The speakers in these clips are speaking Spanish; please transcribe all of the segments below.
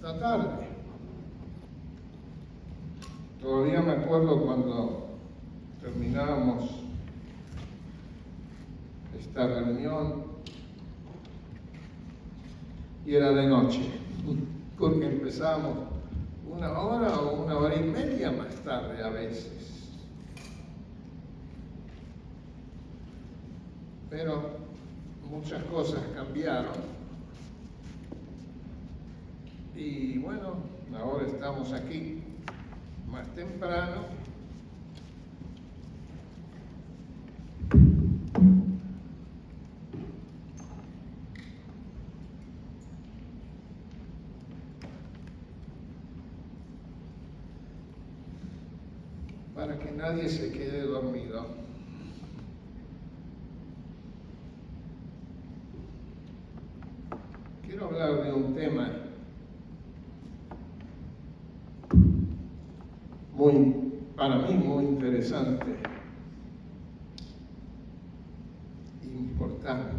esta tarde. Todavía me acuerdo cuando terminábamos esta reunión y era de noche, porque empezábamos 1 hora o 1 hora y media más tarde a veces. Pero muchas cosas cambiaron y bueno, ahora estamos aquí más temprano. Para que nadie se quede dormido. Quiero hablar de un tema para mí muy interesante, importante.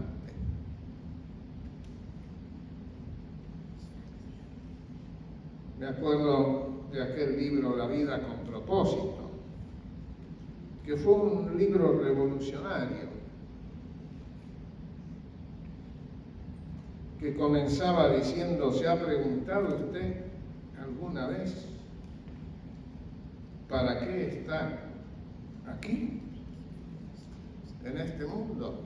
Me acuerdo de aquel libro La vida con propósito, que fue un libro revolucionario, que comenzaba diciendo: ¿se ha preguntado usted alguna vez para qué está aquí, en este mundo?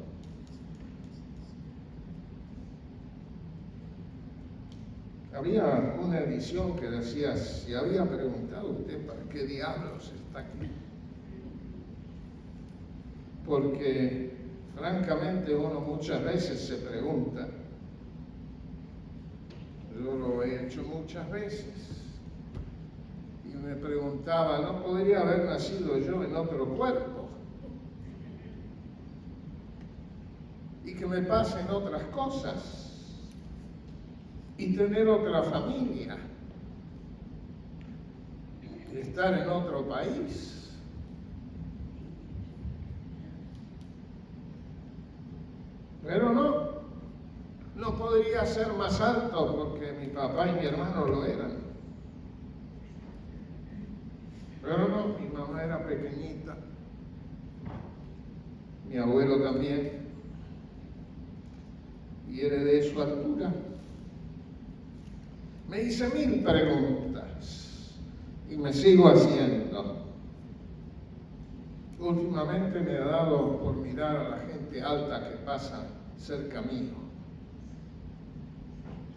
Había una edición que decía: ¿se había preguntado usted para qué diablos está aquí? Porque francamente uno muchas veces se pregunta, yo lo he hecho muchas veces, y me preguntaba, ¿no podría haber nacido yo en otro cuerpo? Y que me pasen otras cosas, y tener otra familia, y estar en otro país. Pero no podría ser más alto porque mi papá y mi hermano lo eran. Pero no, mi mamá era pequeñita, mi abuelo también, y heredé su altura. Me hice 1000 preguntas y me sigo haciendo. Últimamente me ha dado por mirar a la gente alta que pasa cerca mío,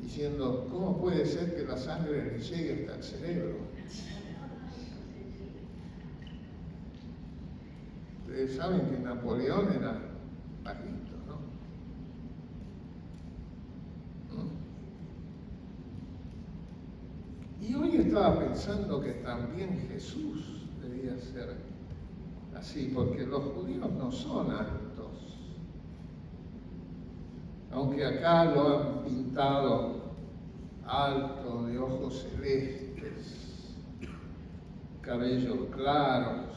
diciendo, ¿cómo puede ser que la sangre le llegue hasta el cerebro? Ustedes saben que Napoleón era bajito, ¿no? Y hoy estaba pensando que también Jesús debía ser así, porque los judíos no son altos. Aunque acá lo han pintado alto, de ojos celestes, cabellos claros.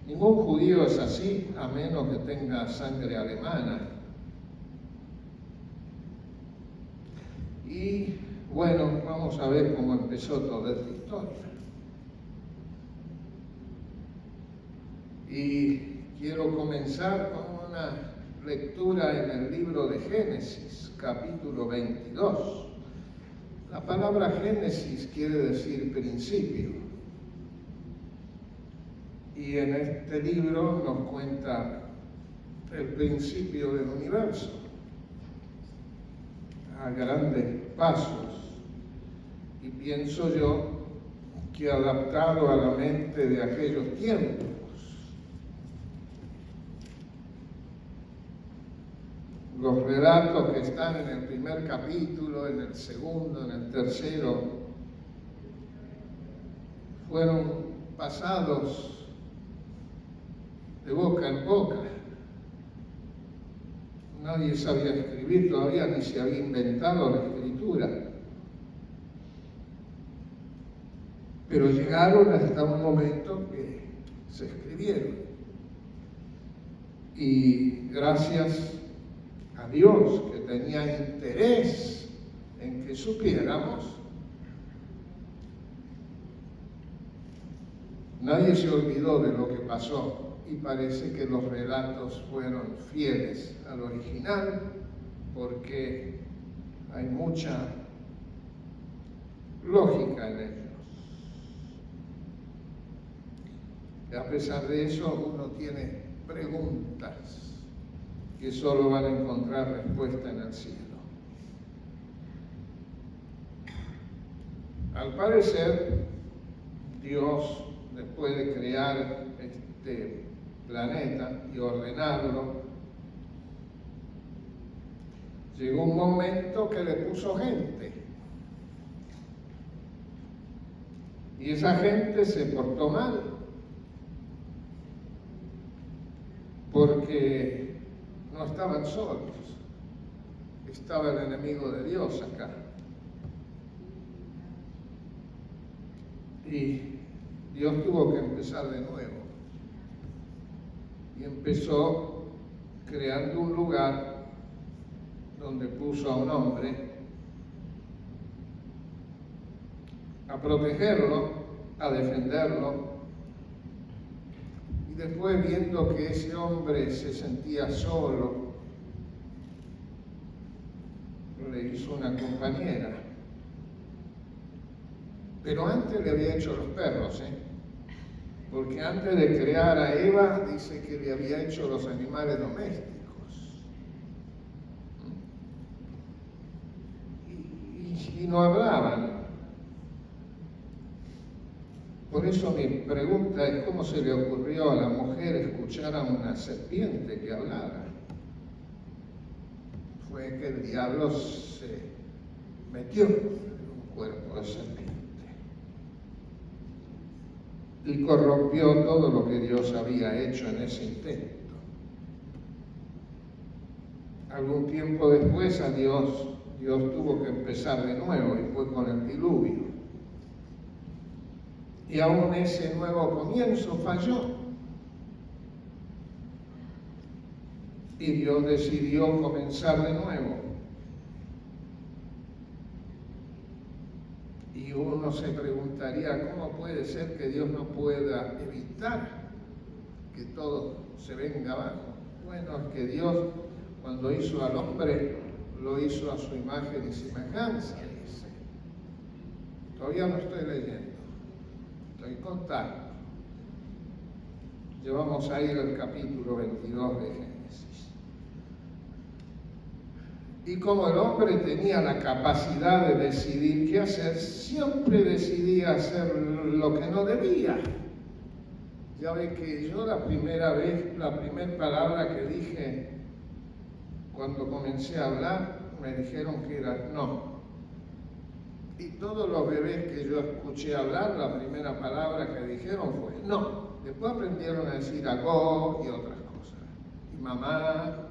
Ningún judío es así, a menos que tenga sangre alemana. Y bueno, vamos a ver cómo empezó toda esta historia. Y quiero comenzar con una lectura en el libro de Génesis, capítulo 22. La palabra Génesis quiere decir principio. Y en este libro nos cuenta el principio del universo, a grandes pasos. Y pienso yo que adaptado a la mente de aquellos tiempos. Los relatos que están en el primer capítulo, en el segundo, en el tercero, fueron pasados de boca en boca. Nadie sabía escribir, todavía ni se había inventado la escritura. Pero llegaron hasta un momento que se escribieron. Y gracias a Dios, que tenía interés en que supiéramos. Nadie se olvidó de lo que pasó y parece que los relatos fueron fieles al original, porque hay mucha lógica en ellos. Y a pesar de eso, uno tiene preguntas que solo van a encontrar respuesta en el cielo. Al parecer, Dios, después de crear este planeta y ordenarlo, llegó un momento que le puso gente. Y esa gente se portó mal, porque no estaban solos, estaba el enemigo de Dios acá. Y Dios tuvo que empezar de nuevo. Y empezó creando un lugar donde puso a un hombre a protegerlo, a defenderlo. Y después, viendo que ese hombre se sentía solo, le hizo una compañera. Pero antes le había hecho los perros, porque antes de crear a Eva, dice que le había hecho los animales domésticos. Y no hablaban. Por eso mi pregunta es, ¿cómo se le ocurrió a la mujer escuchar a una serpiente que hablara? Fue que el diablo se metió en un cuerpo de serpiente y corrompió todo lo que Dios había hecho en ese intento. Algún tiempo después Dios tuvo que empezar de nuevo y fue con el diluvio. Y aún ese nuevo comienzo falló. Y Dios decidió comenzar de nuevo. Y uno se preguntaría, ¿cómo puede ser que Dios no pueda evitar que todo se venga abajo? Bueno, es que Dios, cuando hizo al hombre, lo hizo a su imagen y semejanza, dice. Todavía no estoy leyendo. Estoy contando. Ya vamos a ir al capítulo 22 de Génesis. Y como el hombre tenía la capacidad de decidir qué hacer, siempre decidía hacer lo que no debía. Ya ve que yo la primera palabra que dije cuando comencé a hablar, me dijeron que era no. Y todos los bebés que yo escuché hablar, la primera palabra que dijeron fue no. Después aprendieron a decir agó y otras cosas. Y mamá.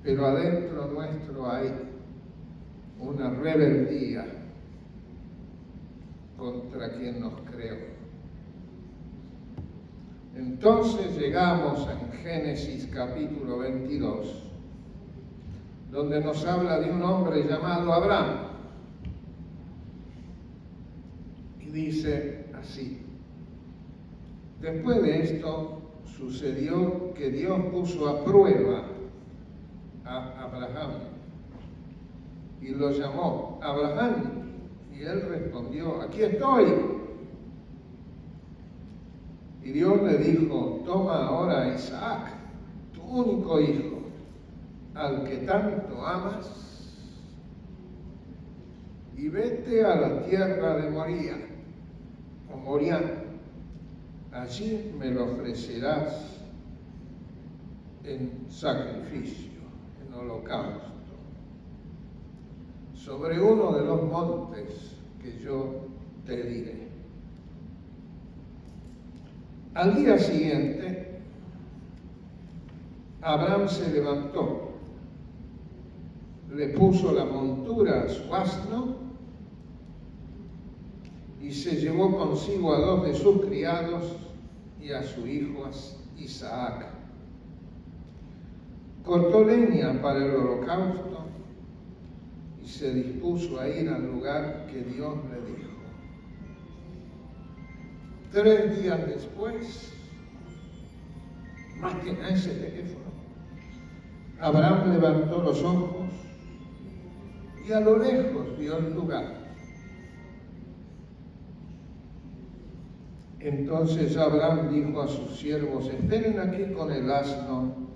Pero adentro nuestro hay una rebeldía contra quien nos creó. Entonces llegamos en Génesis capítulo 22, donde nos habla de un hombre llamado Abraham. Y dice así: después de esto sucedió que Dios puso a prueba a Abraham y lo llamó Abraham, y él respondió: aquí estoy. Y Dios le dijo: toma ahora a Isaac, tu único hijo, al que tanto amas, y vete a la tierra de Moría, o Moriah. Allí me lo ofrecerás en sacrificio, en holocausto, sobre uno de los montes que yo te diré. Al día siguiente, Abraham se levantó, le puso la montura a su asno y se llevó consigo a 2 de sus criados y a su hijo Isaac, cortó leña para el holocausto y se dispuso a ir al lugar que Dios le dijo. 3 días después, más que nada ese teléfono, Abraham levantó los ojos y a lo lejos vio el lugar. Entonces Abraham dijo a sus siervos: esperen aquí con el asno,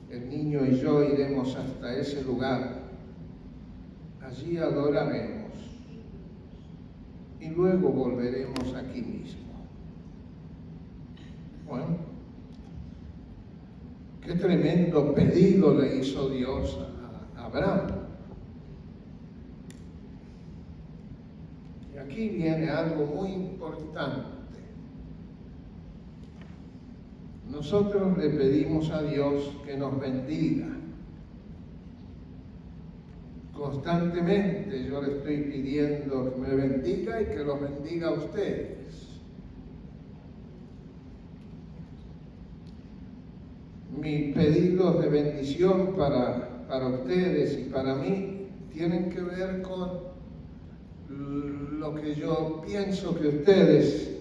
el niño y yo iremos hasta ese lugar, allí adoraremos y luego volveremos aquí mismo. Bueno, qué tremendo pedido le hizo Dios a Abraham. Y aquí viene algo muy importante. Nosotros le pedimos a Dios que nos bendiga. Constantemente yo le estoy pidiendo que me bendiga y que los bendiga a ustedes. Mis pedidos de bendición para ustedes y para mí tienen que ver con lo que yo pienso que ustedes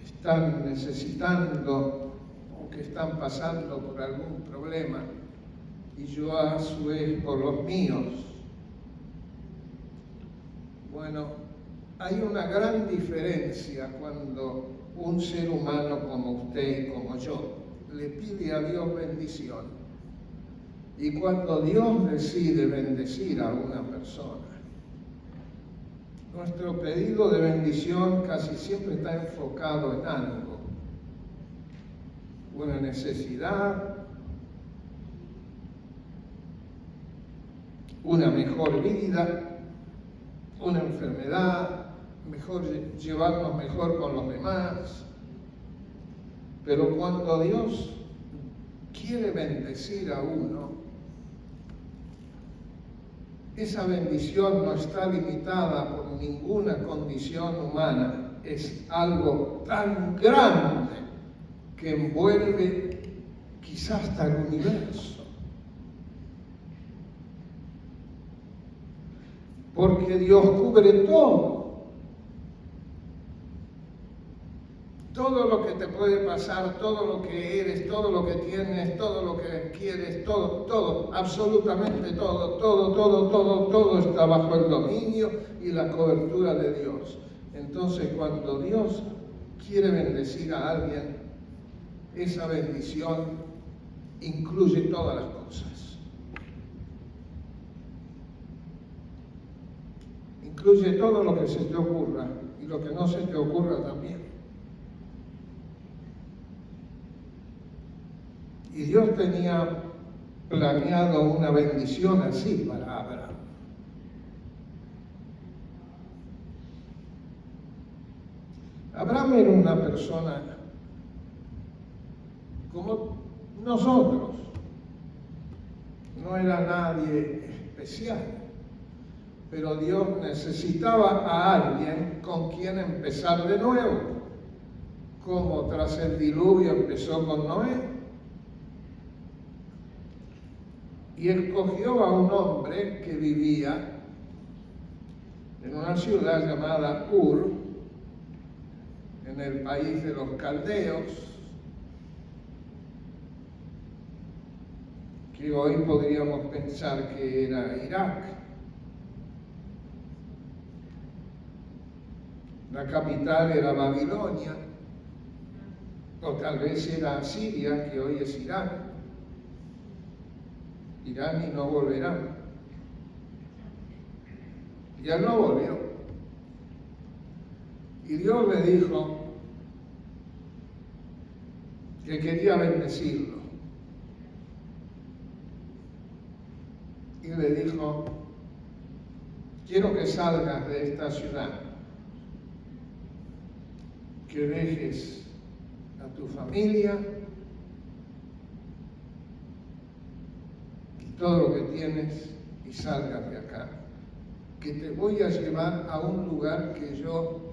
están necesitando o que están pasando por algún problema, y yo a su vez por los míos. Bueno, hay una gran diferencia cuando un ser humano como usted y como yo le pide a Dios bendición y cuando Dios decide bendecir a una persona. Nuestro pedido de bendición casi siempre está enfocado en algo, una necesidad, una mejor vida, una enfermedad, llevarnos mejor con los demás. Pero cuando Dios quiere bendecir a uno, esa bendición no está limitada por ninguna condición humana, es algo tan grande que envuelve quizás hasta el universo. Porque Dios cubre todo. Todo lo que te puede pasar, todo lo que eres, todo lo que tienes, todo lo que quieres, todo, absolutamente todo está bajo el dominio y la cobertura de Dios. Entonces, cuando Dios quiere bendecir a alguien, esa bendición incluye todas las cosas. Incluye todo lo que se te ocurra y lo que no se te ocurra también. Y Dios tenía planeado una bendición así para Abraham. Abraham era una persona como nosotros, no era nadie especial, pero Dios necesitaba a alguien con quien empezar de nuevo, como tras el diluvio empezó con Noé. Y escogió a un hombre que vivía en una ciudad llamada Ur, en el país de los caldeos, que hoy podríamos pensar que era Irak. La capital era Babilonia, o tal vez era Siria, que hoy es Irán. Irán y no volverán. Y él no volvió. Y Dios le dijo que quería bendecirlo. Y le dijo: quiero que salgas de esta ciudad, que dejes a tu familia, todo lo que tienes, y salgas de acá, que te voy a llevar a un lugar que yo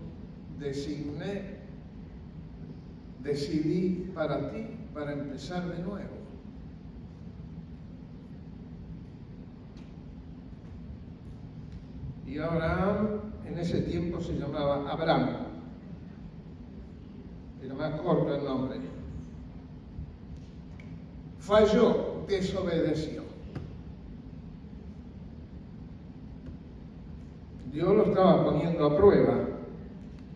decidí para ti, para empezar de nuevo. Y Abraham en ese tiempo se llamaba Abraham. Era más corto el nombre. Falló, desobedeció. Dios lo estaba poniendo a prueba.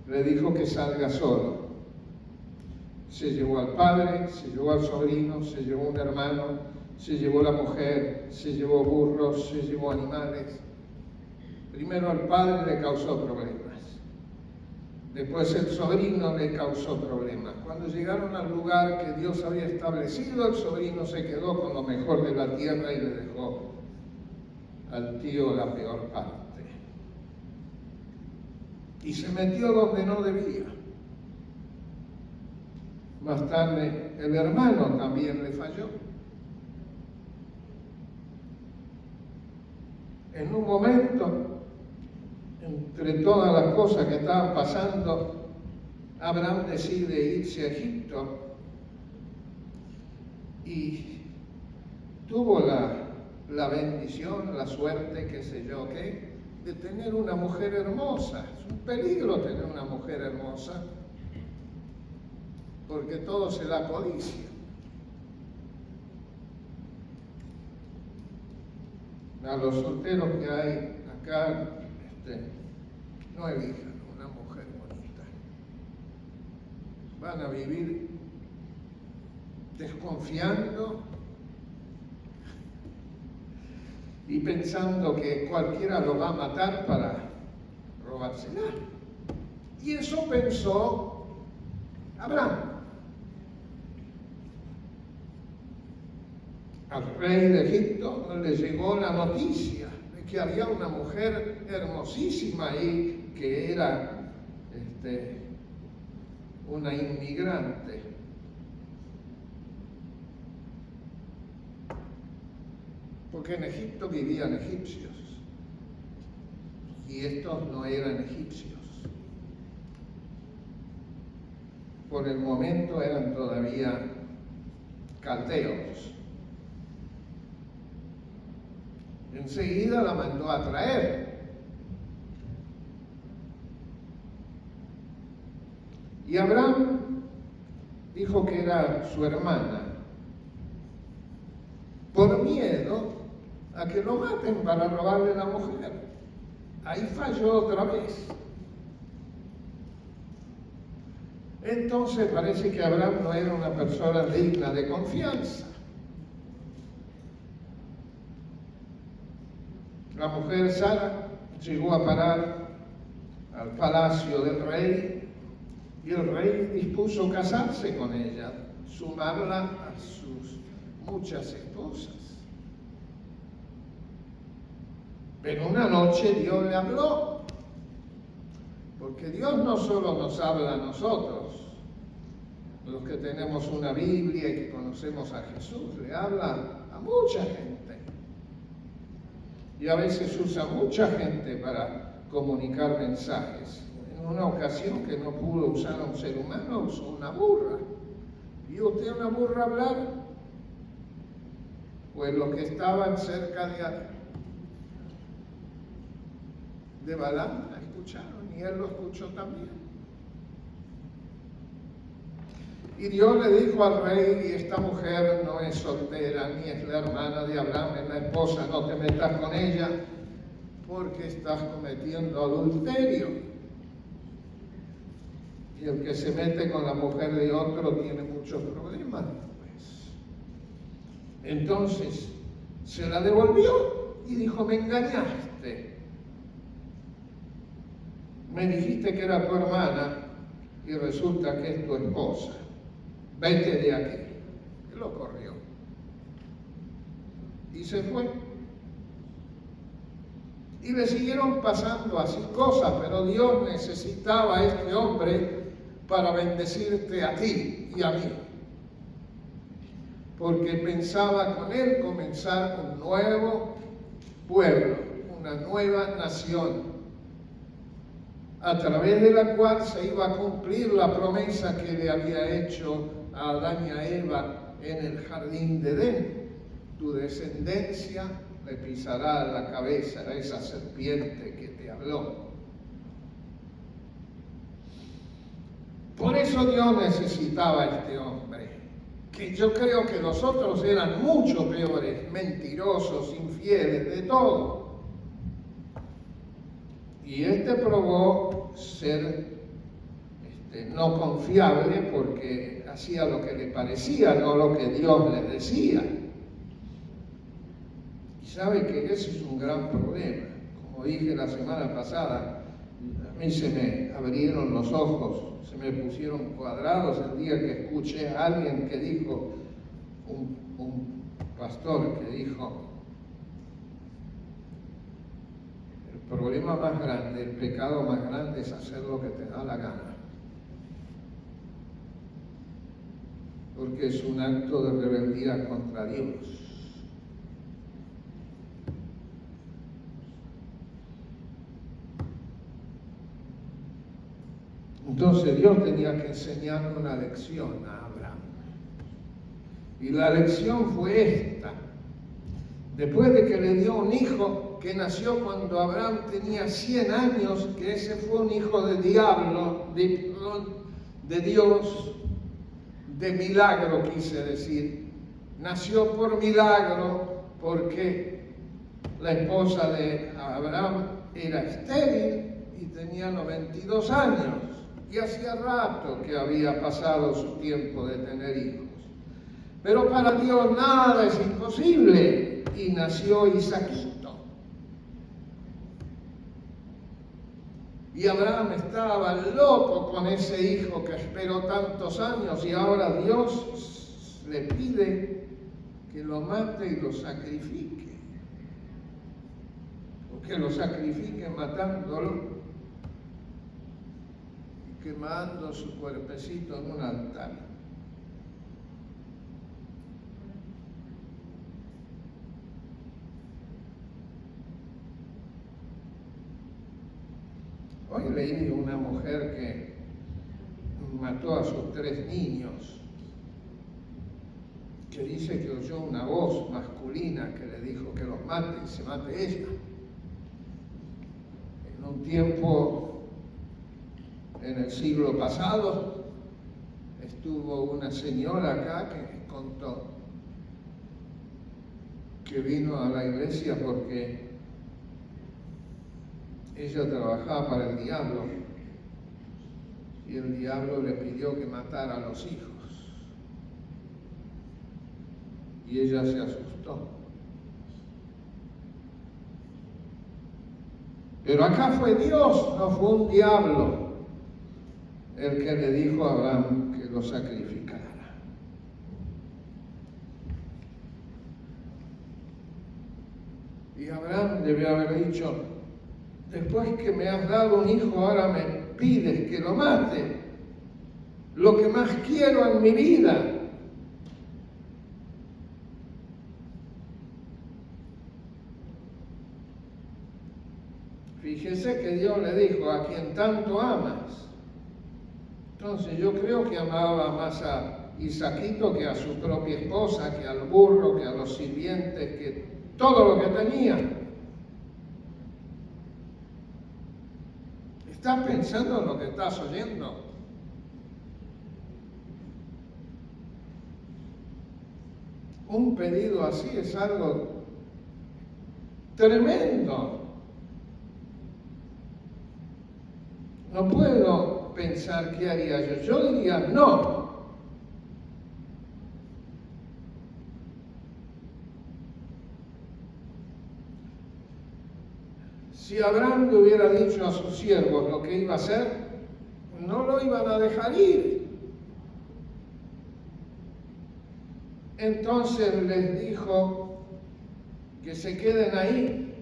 Le dijo que salga solo. Se llevó al padre, se llevó al sobrino, se llevó un hermano, se llevó la mujer, se llevó burros, se llevó animales. Primero al padre le causó problemas. Después el sobrino le causó problemas. Cuando llegaron al lugar que Dios había establecido, el sobrino se quedó con lo mejor de la tierra y le dejó al tío la peor parte. Y se metió donde no debía. Más tarde el hermano también le falló. En un momento, entre todas las cosas que estaban pasando, Abraham decide irse a Egipto y tuvo la bendición, la suerte, qué sé yo qué, de tener una mujer hermosa. Es un peligro tener una mujer hermosa, porque todo se da codicia. A los solteros que hay acá, no elijan una mujer bonita. Van a vivir desconfiando y pensando que cualquiera lo va a matar para robársela. Y eso pensó Abraham. Al rey de Egipto le llegó la noticia de que había una mujer hermosísima ahí que era una inmigrante. Porque en Egipto vivían egipcios y estos no eran egipcios. Por el momento eran todavía caldeos. Enseguida la mandó a traer. Y Abraham dijo que era su hermana, por miedo a que lo maten para robarle la mujer. Ahí falló otra vez. Entonces parece que Abraham no era una persona digna de confianza. La mujer Sara llegó a parar al palacio del rey y el rey dispuso casarse con ella, sumarla a sus muchas esposas. Pero una noche Dios le habló, porque Dios no solo nos habla a nosotros, los que tenemos una Biblia y que conocemos a Jesús, le habla a mucha gente. Y a veces usa mucha gente para comunicar mensajes. En una ocasión que no pudo usar a un ser humano, usó una burra. ¿Vio usted una burra hablar? Pues los que estaban cerca de Balaam la escucharon y él lo escuchó también. Y Dios le dijo al rey, y esta mujer no es soltera, ni es la hermana de Abraham, es la esposa, no te metas con ella, porque estás cometiendo adulterio. Y el que se mete con la mujer de otro tiene muchos problemas después. Entonces, se la devolvió y dijo, me engañaste. Me dijiste que era tu hermana y resulta que es tu esposa. Vete de aquí. Y lo corrió. Y se fue. Y le siguieron pasando así cosas, pero Dios necesitaba a este hombre para bendecirte a ti y a mí. Porque pensaba con él comenzar un nuevo pueblo, una nueva nación, a través de la cual se iba a cumplir la promesa que le había hecho a Adán y a Eva en el jardín de Edén. Tu descendencia le pisará la cabeza a esa serpiente que te habló. Por eso Dios necesitaba a este hombre, que yo creo que los otros eran mucho peores, mentirosos, infieles, de todo. Y este probó ser no confiable porque hacía lo que le parecía, no lo que Dios le decía. Y sabe que ese es un gran problema. Como dije la semana pasada, a mí se me abrieron los ojos, se me pusieron cuadrados el día que escuché a alguien que dijo, un pastor que dijo, el problema más grande, el pecado más grande es hacer lo que te da la gana. Porque es un acto de rebeldía contra Dios. Entonces Dios tenía que enseñarle una lección a Abraham. Y la lección fue esta. Después de que le dio un hijo que nació cuando Abraham tenía 100 años, que ese fue un hijo del diablo, de Dios, de milagro quise decir. Nació por milagro porque la esposa de Abraham era estéril y tenía 92 años. Y hacía rato que había pasado su tiempo de tener hijos. Pero para Dios nada es imposible. Y nació Isaquito. Y Abraham estaba loco con ese hijo que esperó tantos años y ahora Dios le pide que lo mate y lo sacrifique. O que lo sacrifique matándolo. Quemando su cuerpecito en un altar. Hoy leí de una mujer que mató a sus 3 niños, que dice que oyó una voz masculina que le dijo que los mate y se mate ella. En un tiempo, en el siglo pasado, estuvo una señora acá que contó que vino a la iglesia porque ella trabajaba para el diablo y el diablo le pidió que matara a los hijos y ella se asustó. Pero acá fue Dios, no fue un diablo el que le dijo a Abraham que lo sacrificara. Y Abraham debe haber dicho, después que me has dado un hijo, ahora me pides que lo mate. Lo que más quiero en mi vida. Fíjese que Dios le dijo, a quien tanto amas. Entonces yo creo que amaba más a Isaquito que a su propia esposa, que al burro, que a los sirvientes, que todo lo que tenía. ¿Estás pensando en lo que estás oyendo? Un pedido así es algo tremendo. No puedo pensar qué haría yo. Yo diría no. Si Abraham le hubiera dicho a sus siervos lo que iba a hacer, no lo iban a dejar ir. Entonces les dijo que se queden ahí,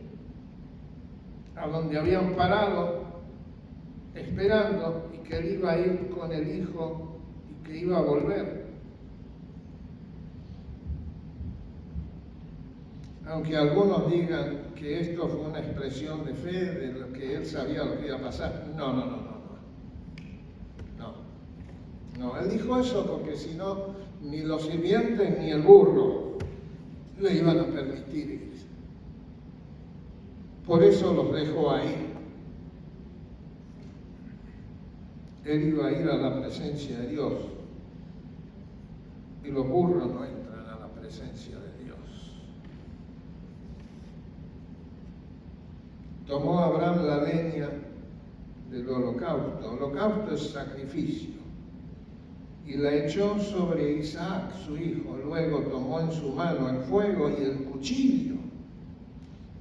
a donde habían parado, esperando, y que él iba a ir con el hijo y que iba a volver. Aunque algunos digan que esto fue una expresión de fe, de lo que él sabía lo que iba a pasar. No, él dijo eso porque si no, ni los sirvientes ni el burro le iban a permitir ir. Por eso los dejó ahí. Él iba a ir a la presencia de Dios. Y los burros no entran a la presencia de Dios. Tomó Abraham la leña del holocausto. Holocausto es sacrificio. Y la echó sobre Isaac, su hijo. Luego tomó en su mano el fuego y el cuchillo.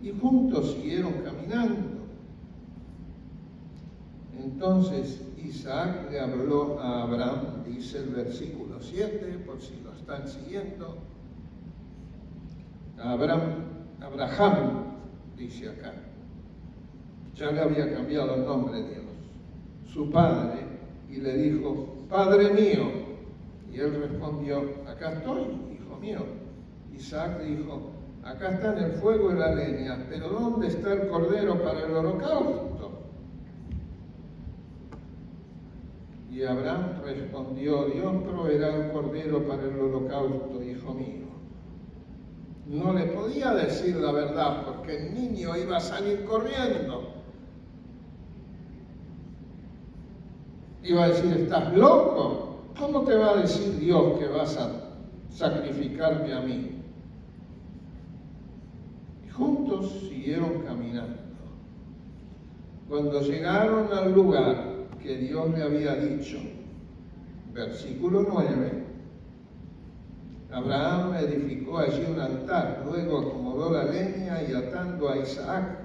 Y juntos siguieron caminando. Entonces Isaac le habló a Abraham, dice el versículo 7, por si lo están siguiendo. Abraham, dice acá. Ya le había cambiado el nombre Dios. Su padre, y le dijo, Padre mío. Y él respondió, acá estoy, hijo mío. Isaac dijo, acá están el fuego y la leña, pero ¿dónde está el cordero para el holocausto? Y Abraham respondió, Dios proveerá el cordero para el holocausto, hijo mío. No le podía decir la verdad porque el niño iba a salir corriendo. Iba a decir, ¿estás loco? ¿Cómo te va a decir Dios que vas a sacrificarme a mí? Y juntos siguieron caminando. Cuando llegaron al lugar que Dios le había dicho, versículo 9, Abraham edificó allí un altar, luego acomodó la leña y atando a Isaac,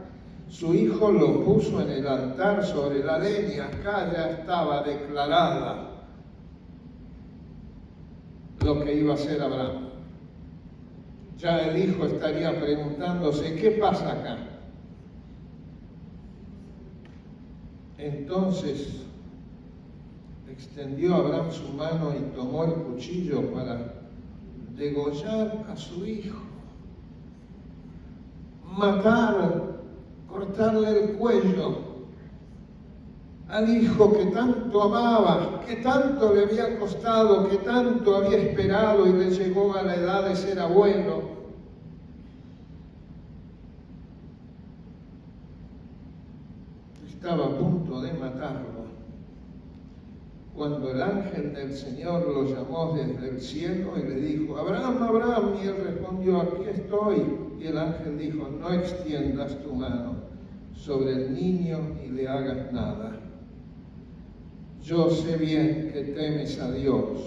su hijo, lo puso en el altar sobre la leña. Acá ya estaba declarada lo que iba a hacer Abraham. Ya el hijo estaría preguntándose, ¿qué pasa acá? Entonces extendió Abraham su mano y tomó el cuchillo para degollar a su hijo, matar, cortarle el cuello al hijo que tanto amaba, que tanto le había costado, que tanto había esperado y le llegó a la edad de ser abuelo. Estaba a punto de matarlo cuando el ángel del Señor lo llamó desde el cielo y le dijo, Abraham, Abraham, y él respondió, aquí estoy. Y el ángel dijo, no extiendas tu mano sobre el niño y le hagas nada. Yo sé bien que temes a Dios,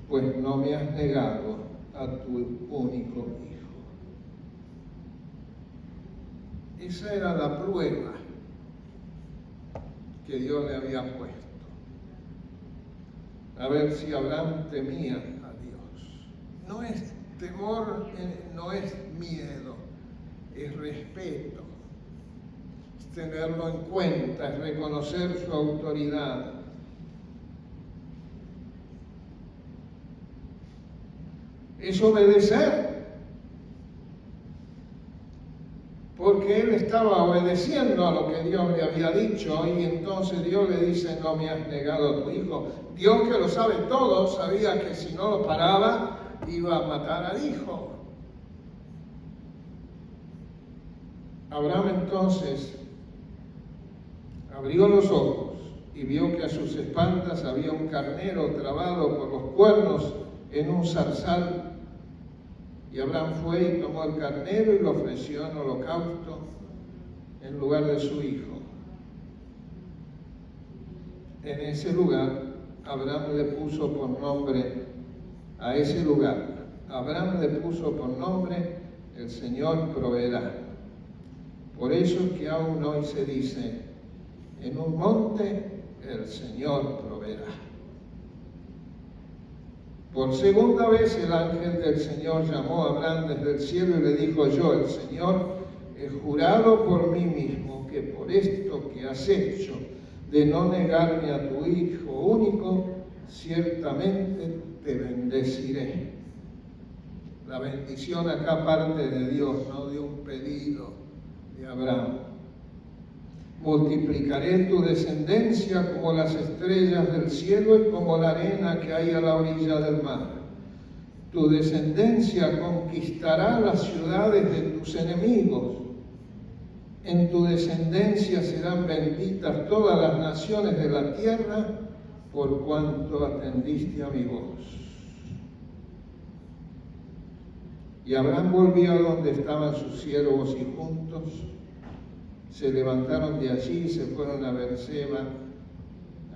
pues no me has negado a tu único hijo. Esa era la prueba que Dios le había puesto. A ver si Abraham temía a Dios. No es temor, no es miedo, es respeto, es tenerlo en cuenta, es reconocer su autoridad. Es obedecer, porque él estaba obedeciendo a lo que Dios le había dicho, y entonces Dios le dice, no me has negado a tu hijo. Dios, que lo sabe todo, sabía que si no lo paraba, iba a matar al hijo. Abraham entonces abrió los ojos y vio que a sus espaldas había un carnero trabado por los cuernos en un zarzal. Y Abraham fue y tomó el carnero y lo ofreció en holocausto en lugar de su hijo. En ese lugar, Abraham le puso por nombre a ese lugar. Abraham le puso por nombre, el Señor proveerá. Por eso es que aún hoy se dice, en un monte el Señor proveerá. Por segunda vez el ángel del Señor llamó a Abraham desde el cielo y le dijo, yo, el Señor, he jurado por mí mismo que por esto que has hecho de no negarme a tu hijo único, ciertamente te bendeciré. La bendición acá parte de Dios, no de un pedido de Abraham. Multiplicaré tu descendencia como las estrellas del cielo y como la arena que hay a la orilla del mar. Tu descendencia conquistará las ciudades de tus enemigos. en tu descendencia serán benditas todas las naciones de la tierra, por cuanto atendiste a mi voz. Y Abraham volvió a donde estaban sus siervos y juntos se levantaron de allí y se fueron a Berseba.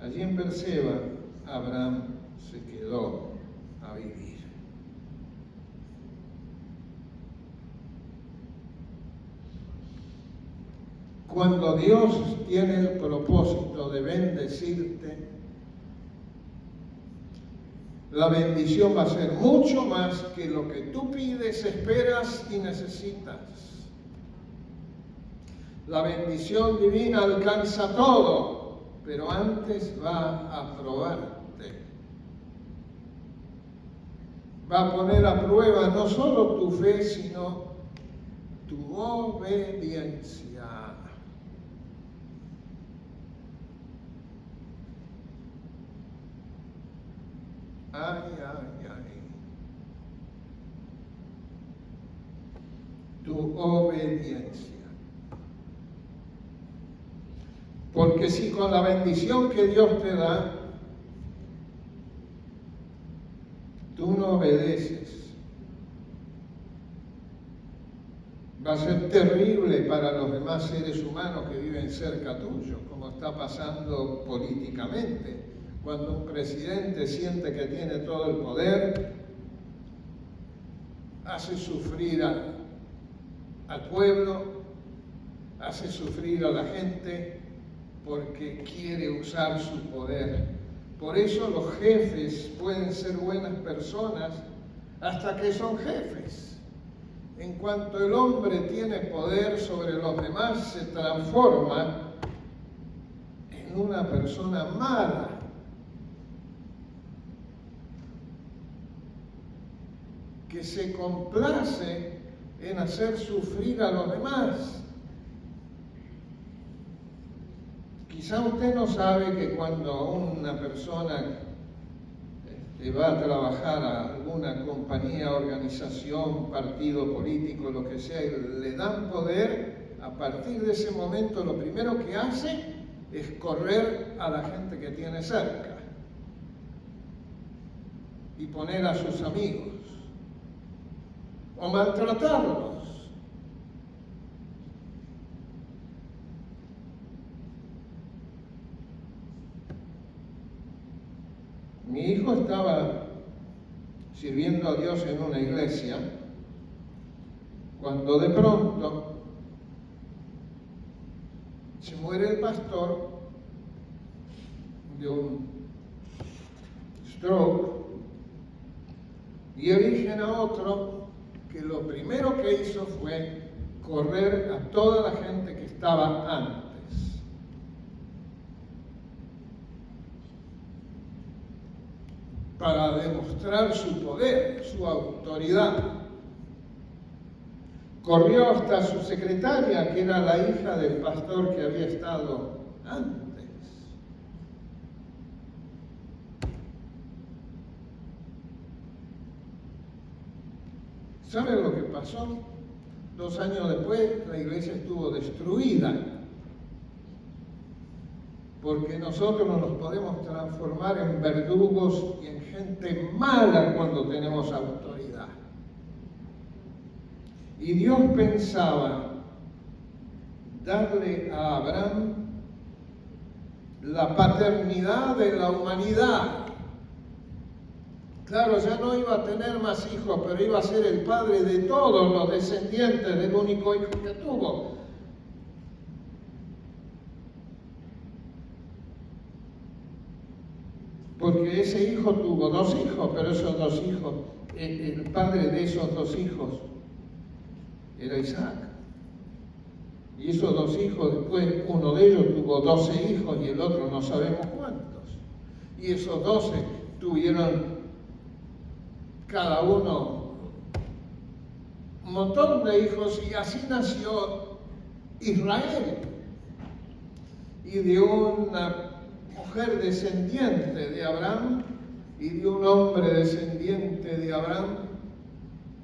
Allí en Berseba Abraham se quedó a vivir. Cuando Dios tiene el propósito de bendecirte, la bendición va a ser mucho más que lo que tú pides, esperas y necesitas. La bendición divina alcanza todo, pero antes va a probarte. Va a poner a prueba no solo tu fe, sino tu obediencia. Ay, ay, ay. Tu obediencia. Porque si con la bendición que Dios te da, tú no obedeces, va a ser terrible para los demás seres humanos que viven cerca tuyo, como está pasando políticamente. Cuando un presidente siente que tiene todo el poder, hace sufrir al pueblo, hace sufrir a la gente porque quiere usar su poder. Por eso los jefes pueden ser buenas personas hasta que son jefes. En cuanto el hombre tiene poder sobre los demás, se transforma en una persona mala. Que se complace en hacer sufrir a los demás. Quizá usted no sabe que cuando una persona va a trabajar a alguna compañía, organización, partido político, lo que sea, y le dan poder, a partir de ese momento lo primero que hace es correr a la gente que tiene cerca y poner a sus amigos o maltratarlos. Mi hijo estaba sirviendo a Dios en una iglesia cuando de pronto se muere el pastor de un stroke y eligen a otro que lo primero que hizo fue correr a toda la gente que estaba antes. Para demostrar su poder, su autoridad. Corrió hasta su secretaria, que era la hija del pastor que había estado antes. ¿Saben lo que pasó? 2 años después, la iglesia estuvo destruida. Porque nosotros nos podemos transformar en verdugos y en gente mala cuando tenemos autoridad. Y Dios pensaba darle a Abraham la paternidad de la humanidad. Claro, ya no iba a tener más hijos, pero iba a ser el padre de todos los descendientes del único hijo que tuvo. Porque ese hijo tuvo 2 hijos, pero esos 2 hijos, el padre de esos 2 hijos era Isaac. Y esos 2 hijos, después uno de ellos tuvo 12 hijos y el otro no sabemos cuántos. Y esos 12 tuvieron cada uno un montón de hijos y así nació Israel. Y de una mujer descendiente de Abraham y de un hombre descendiente de Abraham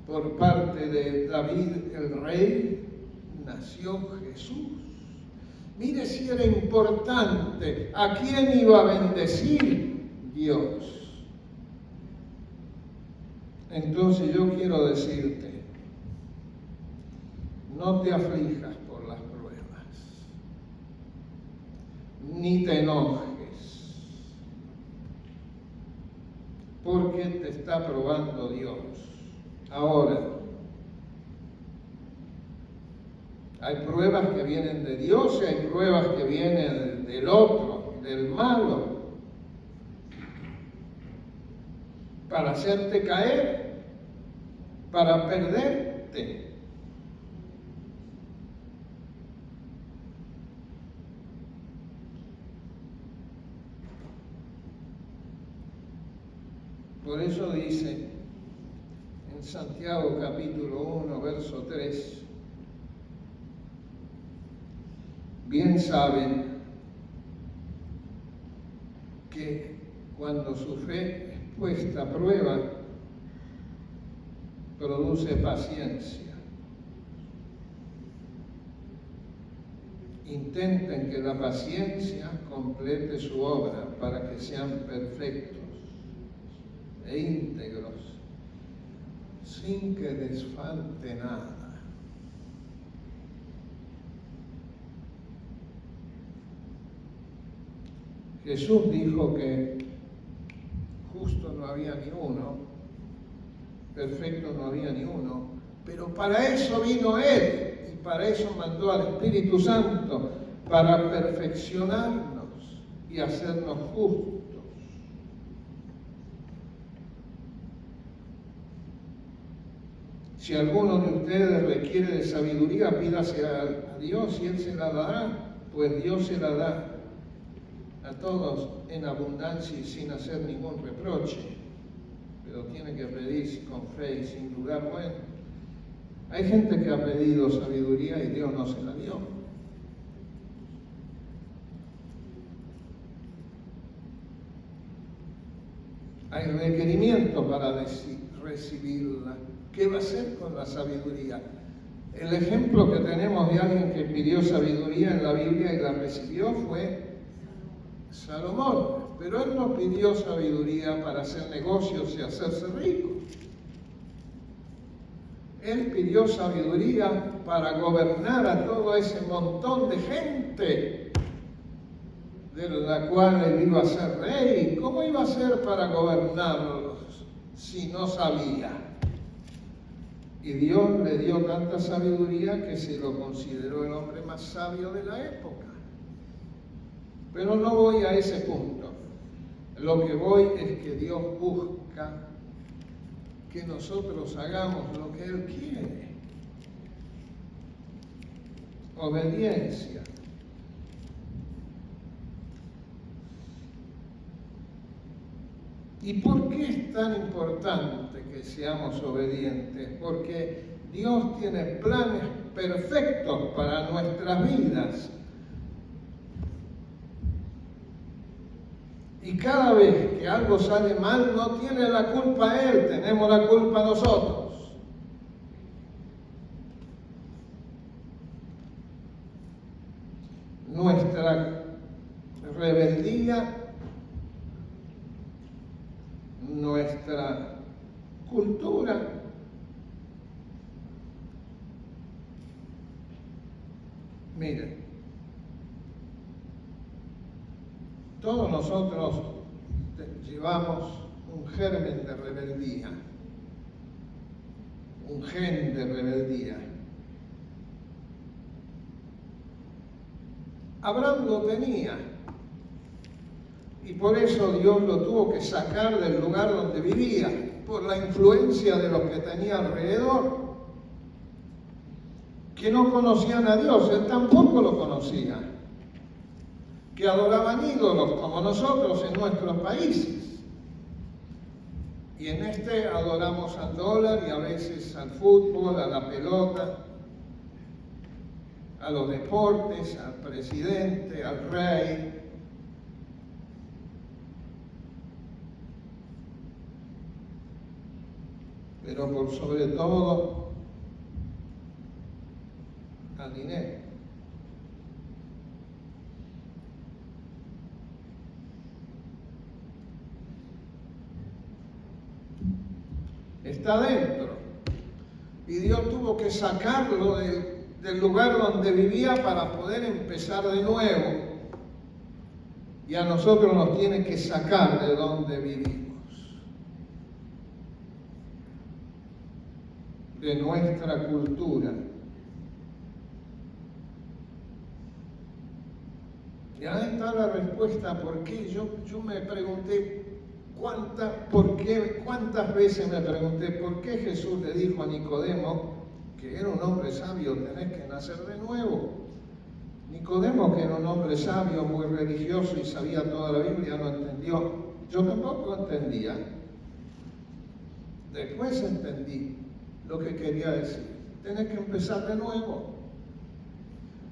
por parte de David el rey, nació Jesús. Mire si era importante a quién iba a bendecir Dios. Entonces yo quiero decirte, no te aflijas por las pruebas, ni te enojes, porque te está probando Dios. Ahora, hay pruebas que vienen de Dios y hay pruebas que vienen del otro, del malo, para hacerte caer, para perderte. Por eso dice en Santiago capítulo 1, verso 3, bien saben que cuando su fe es puesta a prueba, produce paciencia. Intenten que la paciencia complete su obra para que sean perfectos e íntegros, sin que les falte nada. Jesús dijo que justo no había ni uno, perfecto no había ni uno, pero para eso vino Él y para eso mandó al Espíritu Santo, para perfeccionarnos y hacernos justos. Si alguno de ustedes requiere de sabiduría, pídase a Dios y Él se la dará, pues Dios se la da a todos en abundancia y sin hacer ningún reproche. Pero tiene que pedir con fe y sin dudar. Bueno, hay gente que ha pedido sabiduría y Dios no se la dio. Hay requerimiento para recibirla. ¿Qué va a hacer con la sabiduría? El ejemplo que tenemos de alguien que pidió sabiduría en la Biblia y la recibió fue Salomón. Pero él no pidió sabiduría para hacer negocios y hacerse rico. Él pidió sabiduría para gobernar a todo ese montón de gente de la cual él iba a ser rey. ¿Cómo iba a ser para gobernarlos si no sabía? Y Dios le dio tanta sabiduría que se lo consideró el hombre más sabio de la época. Pero no voy a ese punto. Lo que voy es que Dios busca que nosotros hagamos lo que Él quiere. Obediencia. ¿Y por qué es tan importante que seamos obedientes? Porque Dios tiene planes perfectos para nuestras vidas. Y cada vez que algo sale mal, no tiene la culpa Él, tenemos la culpa nosotros. Nuestra rebeldía, nuestra cultura, miren, todos nosotros llevamos un germen de rebeldía, un gen de rebeldía. Abraham lo tenía y por eso Dios lo tuvo que sacar del lugar donde vivía, por la influencia de los que tenía alrededor, que no conocían a Dios, él tampoco lo conocía, que adoraban ídolos como nosotros en nuestros países. Y en este adoramos al dólar y a veces al fútbol, a la pelota, a los deportes, al presidente, al rey. Pero por sobre todo a al dinero. Está dentro. Y Dios tuvo que sacarlo del lugar donde vivía para poder empezar de nuevo. Y a nosotros nos tiene que sacar de donde vivimos, de nuestra cultura. Y ahí está la respuesta. ¿Por qué? Yo me pregunté, ¿cuántas veces me pregunté por qué Jesús le dijo a Nicodemo, que era un hombre sabio, tenés que nacer de nuevo? Nicodemo, que era un hombre sabio, muy religioso y sabía toda la Biblia, no entendió. Yo tampoco entendía. Después entendí lo que quería decir. Tenés que empezar de nuevo,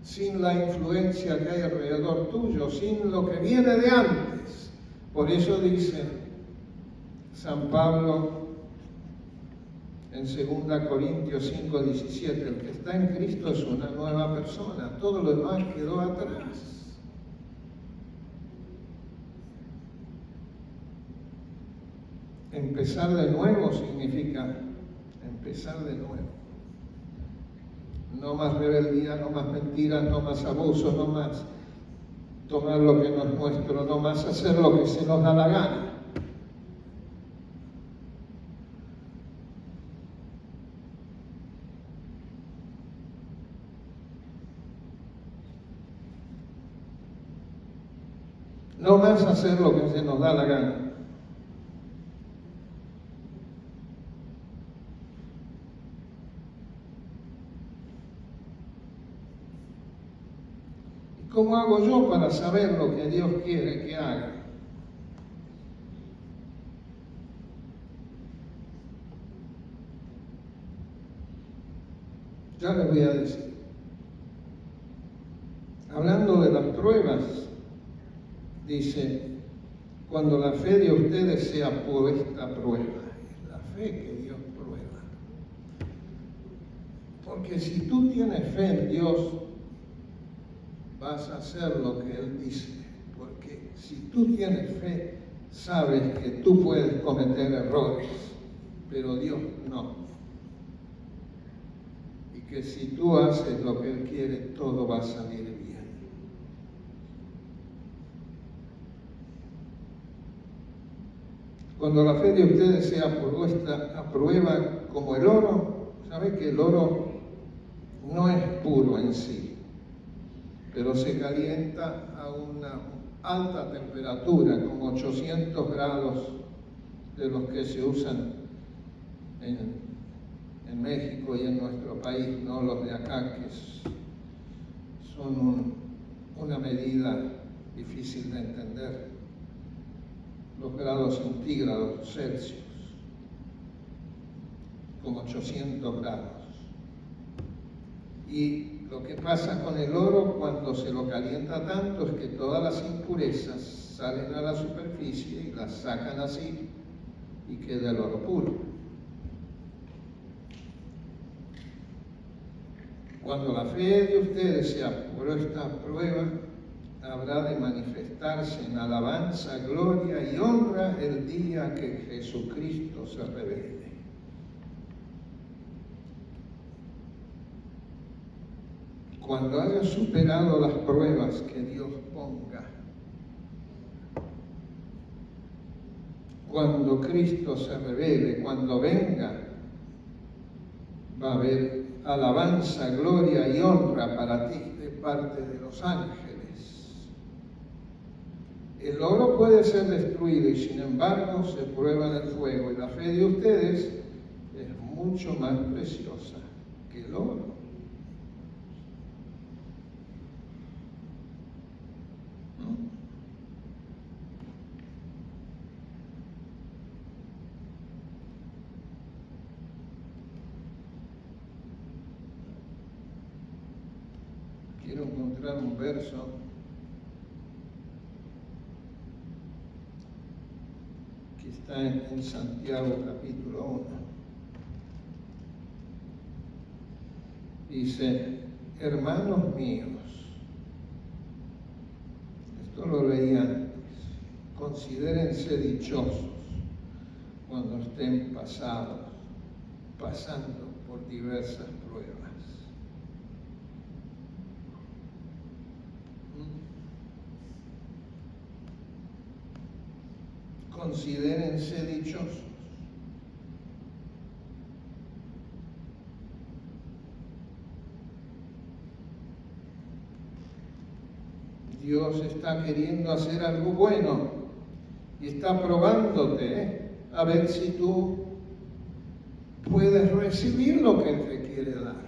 sin la influencia que hay alrededor tuyo, sin lo que viene de antes. Por eso dice San Pablo en 2 Corintios 5:17, el que está en Cristo es una nueva persona, todo lo demás quedó atrás. Empezar de nuevo significa empezar de nuevo. No más rebeldía, no más mentiras, no más abusos, no más tomar lo que no es nuestro, no más hacer lo que se nos da la gana. No más hacer lo que se nos da la gana. ¿Y cómo hago yo para saber lo que Dios quiere que haga? Ya les voy a decir. Hablando de las pruebas, dice, cuando la fe de ustedes sea puesta a prueba. Es la fe que Dios prueba. Porque si tú tienes fe en Dios, vas a hacer lo que Él dice. Porque si tú tienes fe, sabes que tú puedes cometer errores, pero Dios no. Y que si tú haces lo que Él quiere, todo va a salir bien. Cuando la fe de ustedes sea puesta a prueba como el oro, ¿sabe que el oro no es puro en sí, pero se calienta a una alta temperatura, como 800 grados de los que se usan en México y en nuestro país, no los de acá, que son una medida difícil de entender. Los grados centígrados, Celsius, como 800 grados. Y lo que pasa con el oro cuando se lo calienta tanto es que todas las impurezas salen a la superficie y las sacan así y queda el oro puro. Cuando la fe de ustedes sea puesta a prueba, habrá de manifestarse en alabanza, gloria y honra el día que Jesucristo se revele. Cuando haya superado las pruebas que Dios ponga, cuando Cristo se revele, cuando venga, va a haber alabanza, gloria y honra para ti de parte de los ángeles. El oro puede ser destruido y sin embargo se prueba en el fuego, y la fe de ustedes es mucho más preciosa que el oro. Quiero encontrar un verso que está en Santiago capítulo 1. Dice, hermanos míos, esto lo leí antes, considérense dichosos cuando estén pasando por diversas pruebas. Considérense dichosos. Dios está queriendo hacer algo bueno y está probándote, a ver si tú puedes recibir lo que Él te quiere dar.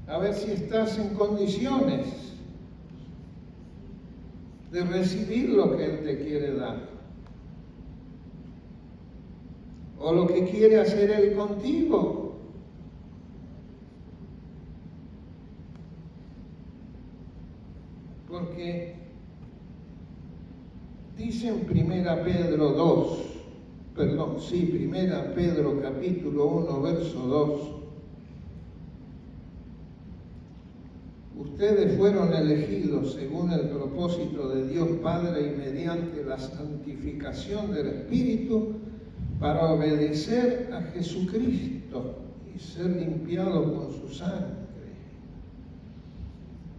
A ver si estás en condiciones de recibir lo que Él te quiere dar. O lo que quiere hacer Él contigo. Porque dice en 1 Pedro capítulo 1, verso 2, ustedes fueron elegidos según el propósito de Dios Padre y mediante la santificación del Espíritu para obedecer a Jesucristo y ser limpiados con su sangre.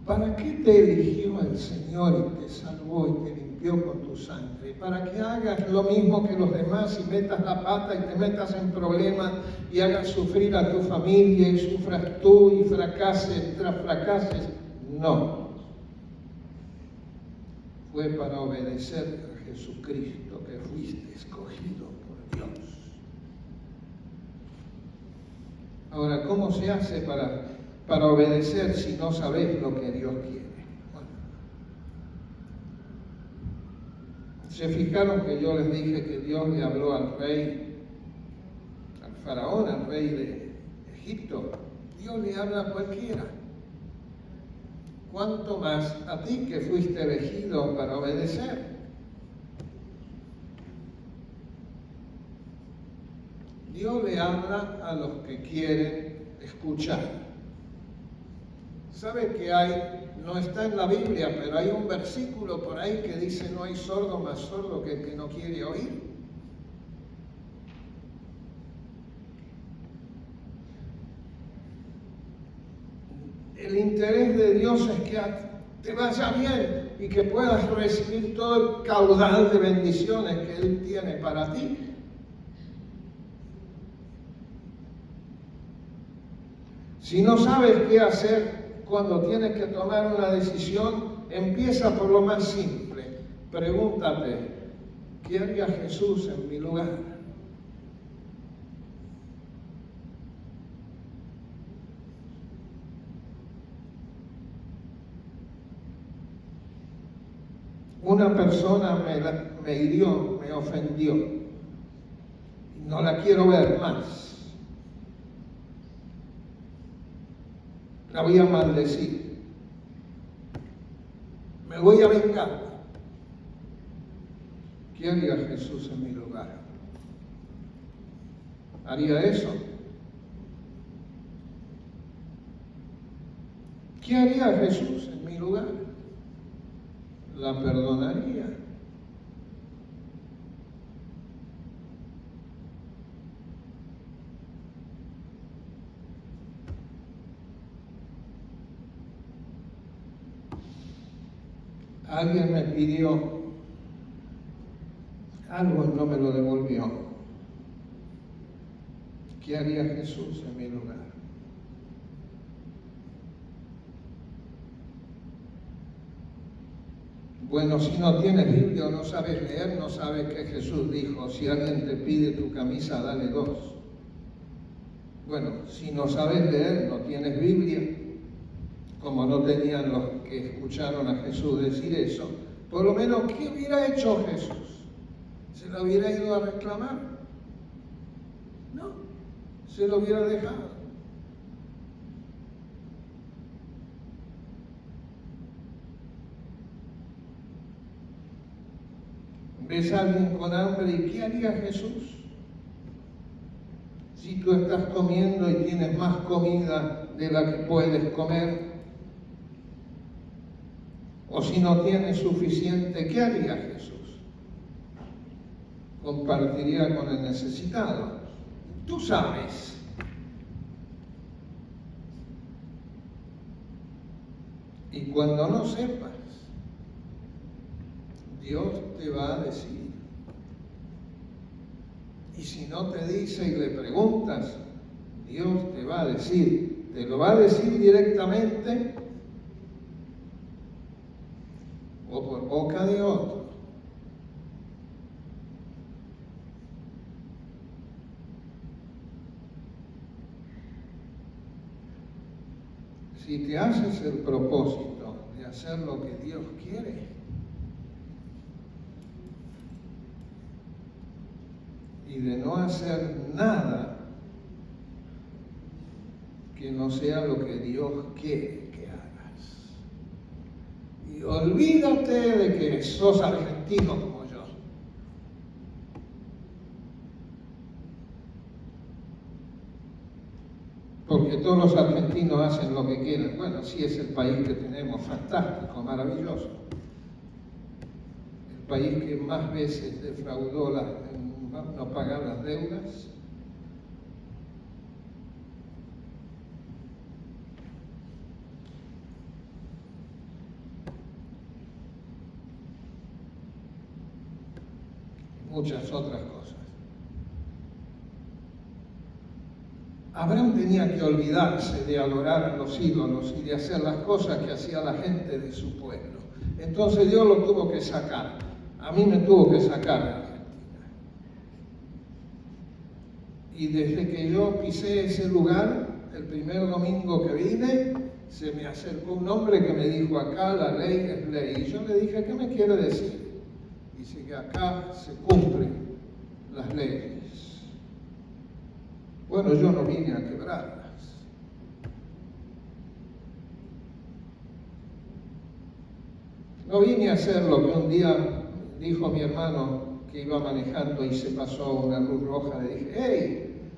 ¿Para qué te eligió el Señor y te salvó y te limpió con tu sangre? Para que hagas lo mismo que los demás y metas la pata y te metas en problemas y hagas sufrir a tu familia y sufras tú y fracases tras fracases. No. Fue para obedecer a Jesucristo que fuiste escogido por Dios. Ahora, ¿cómo se hace para obedecer si no sabes lo que Dios quiere? Bueno, se fijaron que yo les dije que Dios le habló al rey, al faraón, al rey de Egipto. Dios le habla a cualquiera. ¿Cuánto más a ti que fuiste elegido para obedecer? Dios le habla a los que quieren escuchar. ¿Sabe que no está en la Biblia, pero hay un versículo por ahí que dice: no hay sordo más sordo que el que no quiere oír? El interés de Dios es que te vaya bien y que puedas recibir todo el caudal de bendiciones que Él tiene para ti. Si no sabes qué hacer cuando tienes que tomar una decisión, empieza por lo más simple. Pregúntate: ¿qué haría Jesús en mi lugar? Una persona me hirió, me ofendió. No la quiero ver más. La voy a maldecir. Me voy a vengar. ¿Qué haría Jesús en mi lugar? ¿Haría eso? ¿Qué haría Jesús en mi lugar? La perdonaría. Alguien me pidió algo y no me lo devolvió. ¿Qué haría Jesús en mi lugar? Bueno, si no tienes Biblia o no sabes leer, no sabes que Jesús dijo: si alguien te pide tu camisa, dale dos. Bueno, si no sabes leer, no tienes Biblia, como no tenían los que escucharon a Jesús decir eso, por lo menos, ¿qué hubiera hecho Jesús? ¿Se lo hubiera ido a reclamar? No, se lo hubiera dejado. ¿Ves a alguien con hambre y qué haría Jesús? Si tú estás comiendo y tienes más comida de la que puedes comer, o si no tienes suficiente, ¿qué haría Jesús? Compartiría con el necesitado. Tú sabes. Y cuando no sepas, Dios te va a decir. Y si no te dice y le preguntas, Dios te va a decir. Te lo va a decir directamente o por boca de otro. Si te haces el propósito de hacer lo que Dios quiere, y de no hacer nada que no sea lo que Dios quiere que hagas. Y olvídate de que sos argentino como yo. Porque todos los argentinos hacen lo que quieren. Bueno, sí es el país que tenemos, fantástico, maravilloso. El país que más veces defraudó no pagar las deudas. Muchas otras cosas. Abraham tenía que olvidarse de adorar a los ídolos y de hacer las cosas que hacía la gente de su pueblo. Entonces Dios lo tuvo que sacar. A mí me tuvo que sacar de Argentina. Y desde que yo pisé ese lugar, el primer domingo que vine, se me acercó un hombre que me dijo, acá la ley es ley. Y yo le dije, ¿qué me quiere decir? Dice que acá se cumplen las leyes. Bueno, yo no vine a quebrarlas. No vine a hacer lo que un día dijo mi hermano que iba manejando y se pasó una luz roja. Le dije, hey,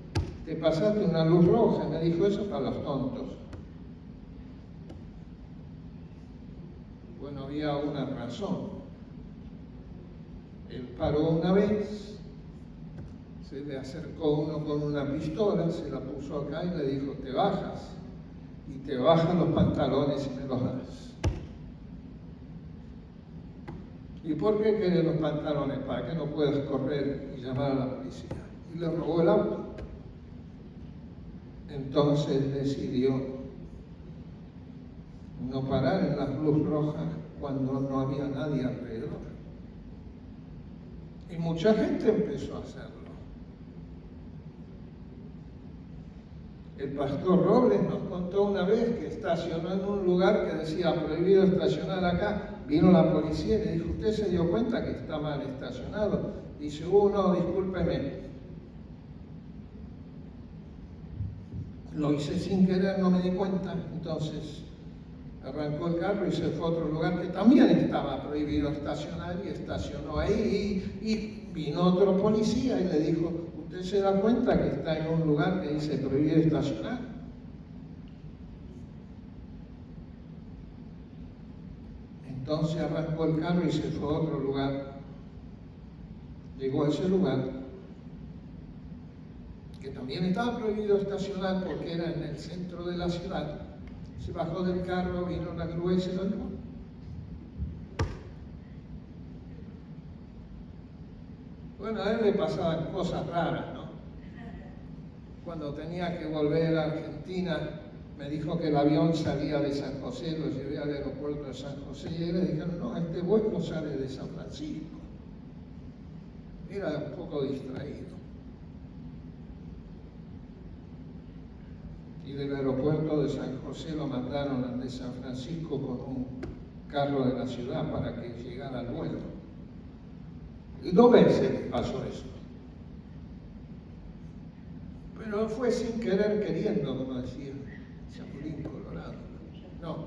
te pasaste una luz roja. Me dijo, eso para los tontos. Bueno, había una razón. Él paró una vez, se le acercó uno con una pistola, se la puso acá y le dijo, te bajas, y te bajan los pantalones y me los das. ¿Y por qué querés los pantalones? Para que no puedas correr y llamar a la policía. Y le robó el auto. Entonces decidió no parar en las luces rojas cuando no había nadie alrededor. Y mucha gente empezó a hacerlo. El pastor Robles nos contó una vez que estacionó en un lugar que decía prohibido estacionar acá. Vino la policía y le dijo, ¿usted se dio cuenta que está mal estacionado? Dice, no, discúlpeme. Lo hice sin querer, no me di cuenta. Entonces arrancó el carro y se fue a otro lugar que también estaba prohibido estacionar y estacionó ahí. Y vino otro policía y le dijo, ¿usted se da cuenta que está en un lugar que dice prohibido estacionar? Entonces arrancó el carro y se fue a otro lugar. Llegó a ese lugar, que también estaba prohibido estacionar porque era en el centro de la ciudad. Se bajó del carro, vino la grúa y se lo llevó. Bueno, a él le pasaban cosas raras, ¿no? Cuando tenía que volver a Argentina, me dijo que el avión salía de San José, lo llevé al aeropuerto de San José y le dijeron, no, este vuelo sale de San Francisco. Era un poco distraído. Y del aeropuerto de San José lo mandaron al de San Francisco con un carro de la ciudad para que llegara al vuelo. Y 2 veces pasó eso. Pero fue sin querer queriendo, como decía Chapulín Colorado. No,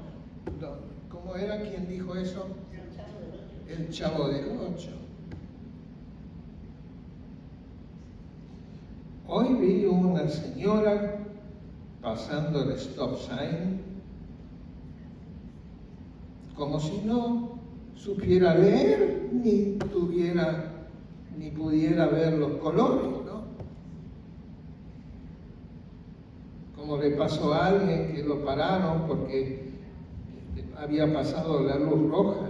¿cómo era quien dijo eso? El Chavo del Ocho. Hoy vi una señora pasando el stop sign como si no supiera leer ni pudiera ver los colores, ¿no? Como le pasó a alguien que lo pararon porque había pasado la luz roja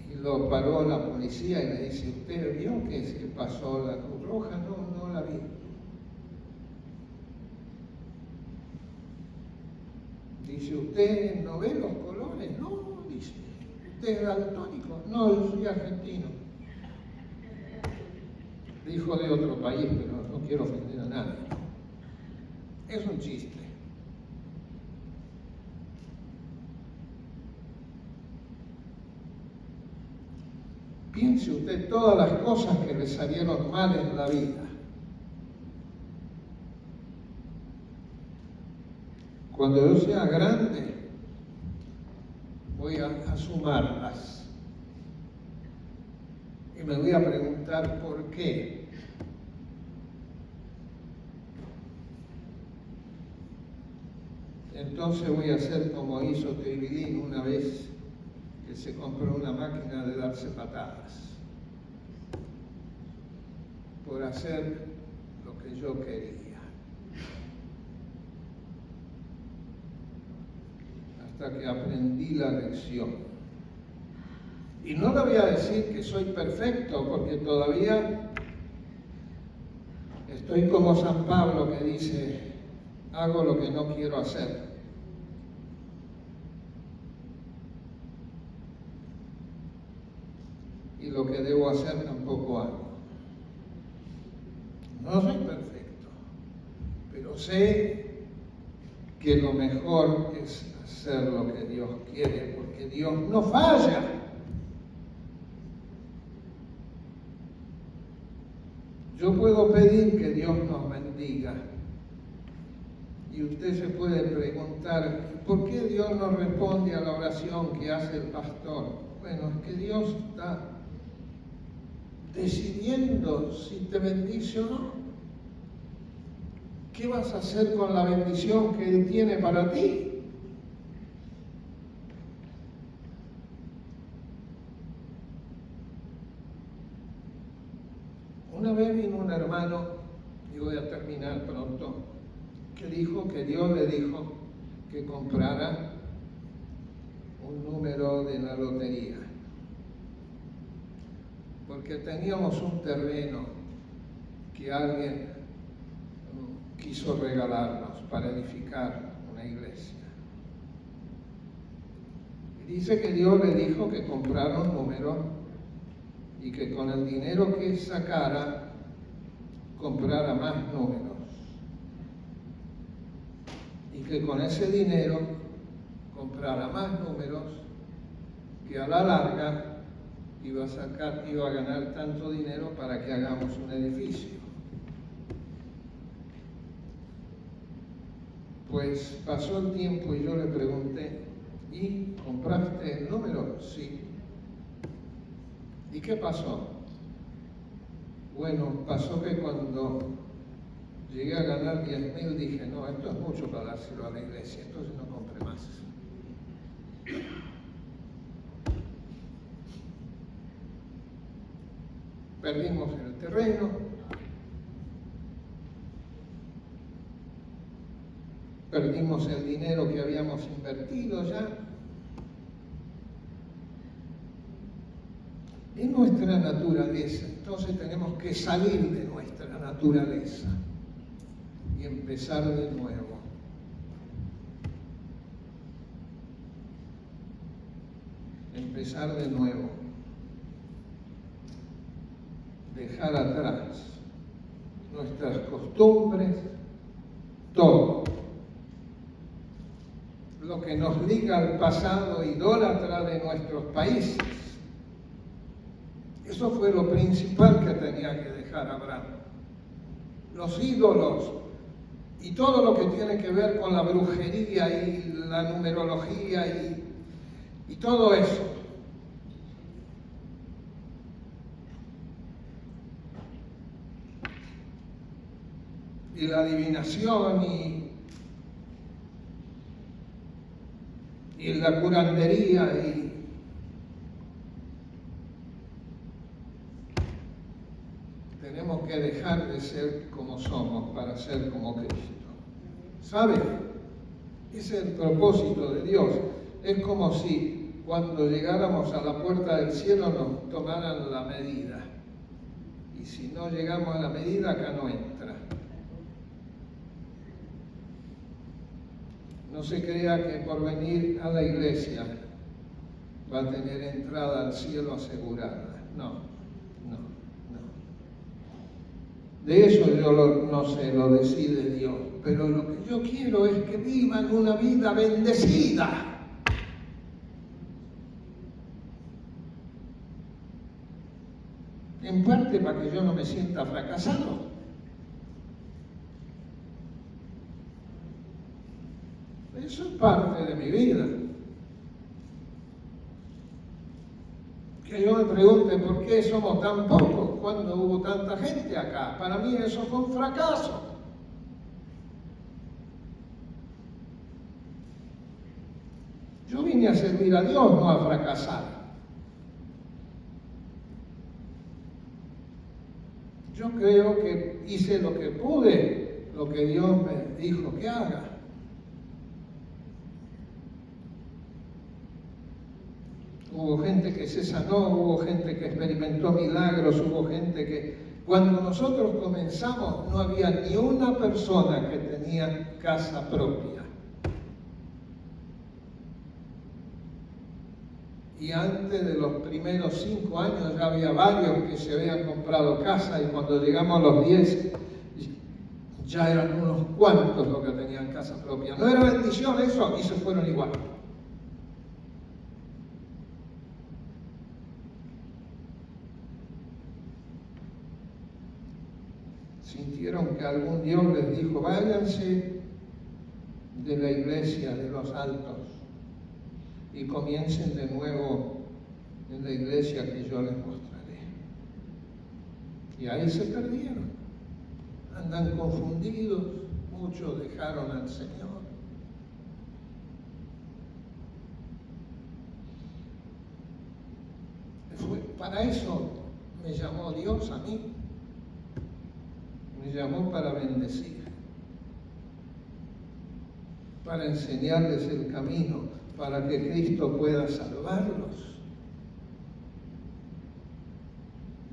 y lo paró la policía y le dice: ¿usted vio que se pasó la luz roja? No, no la vi. Dice: ¿usted no ve los colores? No, dice. ¿Usted es daltónico? No, yo soy argentino. Dijo de otro país, pero no quiero ofender a nadie. Es un chiste. Piense usted todas las cosas que le salieron mal en la vida. Cuando yo sea grande, voy a sumarlas. Y me voy a preguntar por qué. Entonces voy a hacer como hizo Tevilín una vez, que se compró una máquina de darse patadas por hacer lo que yo quería. Hasta que aprendí la lección. Y no le voy a decir que soy perfecto, porque todavía estoy como San Pablo, que dice: hago lo que no quiero hacer. Y lo que debo hacer tampoco hago. No soy perfecto, pero sé que lo mejor es hacer lo que Dios quiere, porque Dios no falla. Yo puedo pedir que Dios nos bendiga. Y usted se puede preguntar: ¿por qué Dios no responde a la oración que hace el pastor? Bueno, es que Dios está decidiendo si te bendice o no. ¿Qué vas a hacer con la bendición que Él tiene para ti? Una vez vino un hermano, y voy a terminar pronto, que dijo que Dios le dijo que comprara un número de la lotería, porque teníamos un terreno que alguien quiso regalarnos para edificar una iglesia. Y dice que Dios le dijo que comprara un número y que con el dinero que sacara comprara más números. Y que con ese dinero comprara más números, que a la larga iba a ganar tanto dinero para que hagamos un edificio. Pues pasó el tiempo y yo le pregunté: ¿y compraste el número? Sí. ¿Y qué pasó? Bueno, pasó que cuando llegué a ganar 10.000 dije: no, esto es mucho para dárselo a la iglesia, entonces no compré más. Perdimos el terreno, perdimos el dinero que habíamos invertido ya. Es nuestra naturaleza, entonces tenemos que salir de nuestra naturaleza y empezar de nuevo. Empezar de nuevo. Dejar atrás nuestras costumbres, todo lo que nos liga al pasado idólatra de nuestros países. Eso fue lo principal que tenía que dejar Abraham. Los ídolos y todo lo que tiene que ver con la brujería y la numerología y todo eso. y la adivinación y la curandería y tenemos que dejar de ser como somos para ser como Cristo. ¿Sabe? Ese es el propósito de Dios. Es como si cuando llegáramos a la puerta del cielo nos tomaran la medida. Y si no llegamos a la medida, acá no entra. No se crea que por venir a la iglesia va a tener entrada al cielo asegurada. No. De eso no sé, lo decide Dios. Pero lo que yo quiero es que vivan una vida bendecida. En parte para que yo no me sienta fracasado. Eso es parte de mi vida. Que yo me pregunte por qué somos tan pocos cuando hubo tanta gente acá. Para mí eso fue un fracaso. Yo vine a servir a Dios, no a fracasar. Yo creo que hice lo que pude, lo que Dios me dijo que haga. Hubo gente que se sanó, hubo gente que experimentó milagros, hubo gente que... Cuando nosotros comenzamos no había ni una persona que tenía casa propia. Y antes de los primeros 5 años ya había varios que se habían comprado casa y cuando llegamos a los 10 ya eran unos cuantos los que tenían casa propia. No era bendición eso y se fueron igual. Sintieron que algún Dios les dijo, váyanse de la iglesia de los altos y comiencen de nuevo en la iglesia que yo les mostraré. Y ahí se perdieron. Andan confundidos, muchos dejaron al Señor. Para eso me llamó Dios a mí. Me llamó para bendecir, para enseñarles el camino, para que Cristo pueda salvarlos,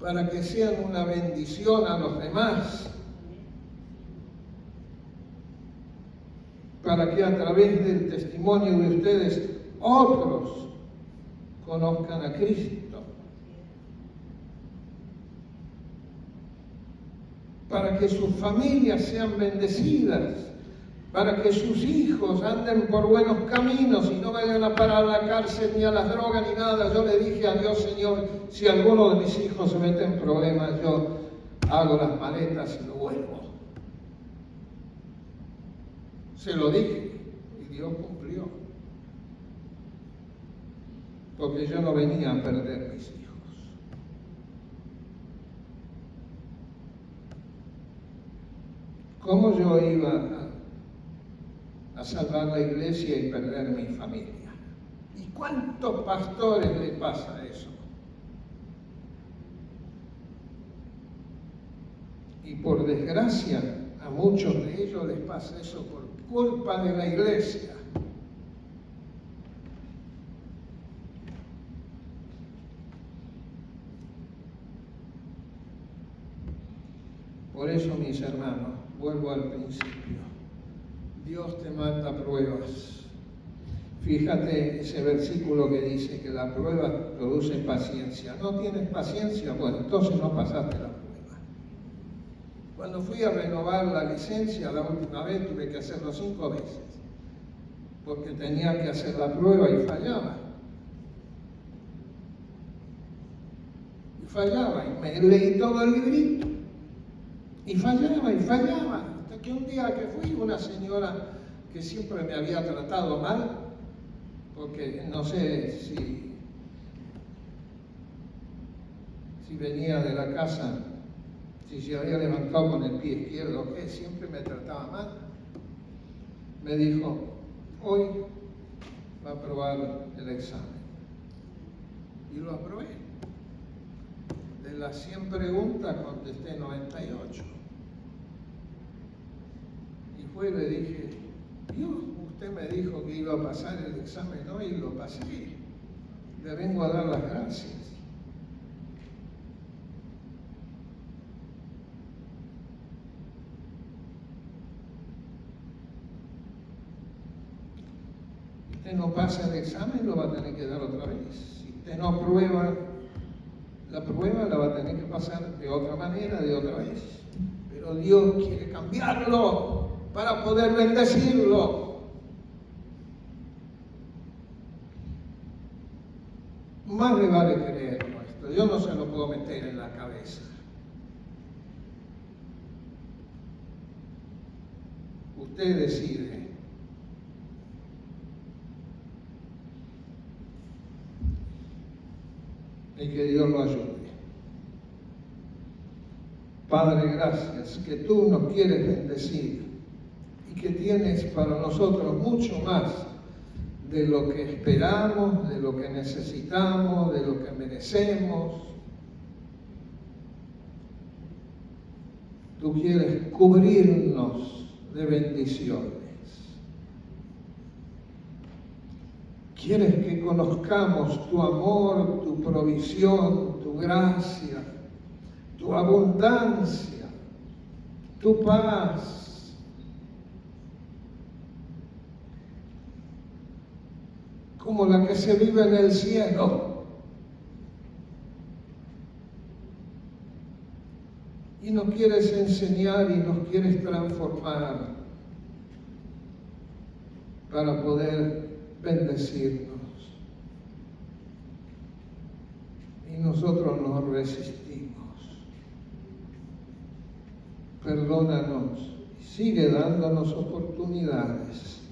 para que sean una bendición a los demás, para que a través del testimonio de ustedes otros conozcan a Cristo. Para que sus familias sean bendecidas, para que sus hijos anden por buenos caminos y no vayan a parar a la cárcel ni a las drogas ni nada. Yo le dije a Dios, Señor, si alguno de mis hijos se mete en problemas, yo hago las maletas y lo vuelvo. Se lo dije y Dios cumplió. Porque yo no venía a perder mis hijos. ¿Cómo yo iba a salvar la iglesia y perder mi familia? ¿Y cuántos pastores les pasa eso? Y por desgracia, a muchos de ellos les pasa eso por culpa de la iglesia. Por eso, mis hermanos, vuelvo al principio. Dios te manda pruebas. Fíjate ese versículo que dice que la prueba produce paciencia. ¿No tienes paciencia? Bueno, entonces no pasaste la prueba. Cuando fui a renovar la licencia la última vez tuve que hacerlo 5 veces. Porque tenía que hacer la prueba y fallaba. Y me leí todo el librito. Y fallaba. Hasta que un día que fui, una señora que siempre me había tratado mal, porque no sé si venía de la casa si se había levantado con el pie izquierdo, que siempre me trataba mal. Me dijo, hoy va a aprobar el examen. Y lo aprobé. De las 100 preguntas contesté 98. Y fue y le dije, Dios, usted me dijo que iba a pasar el examen hoy y lo pasé. Le vengo a dar las gracias. Usted no pasa el examen, lo va a tener que dar otra vez. Si usted no aprueba la prueba, la va a tener que pasar de otra manera, de otra vez. Pero Dios quiere cambiarlo para poder bendecirlo. Más le vale creerlo esto. Yo no se lo puedo meter en la cabeza. Usted decide. Y que Dios lo ayude. Padre, gracias que tú nos quieres bendecir y que tienes para nosotros mucho más de lo que esperamos, de lo que necesitamos, de lo que merecemos. Tú quieres cubrirnos de bendiciones. Quieres que conozcamos tu amor, tu provisión, tu gracia, tu abundancia, tu paz. Como la que se vive en el cielo. Y nos quieres enseñar y nos quieres transformar para poder bendecirnos. Y nosotros nos resistimos. Perdónanos y sigue dándonos oportunidades.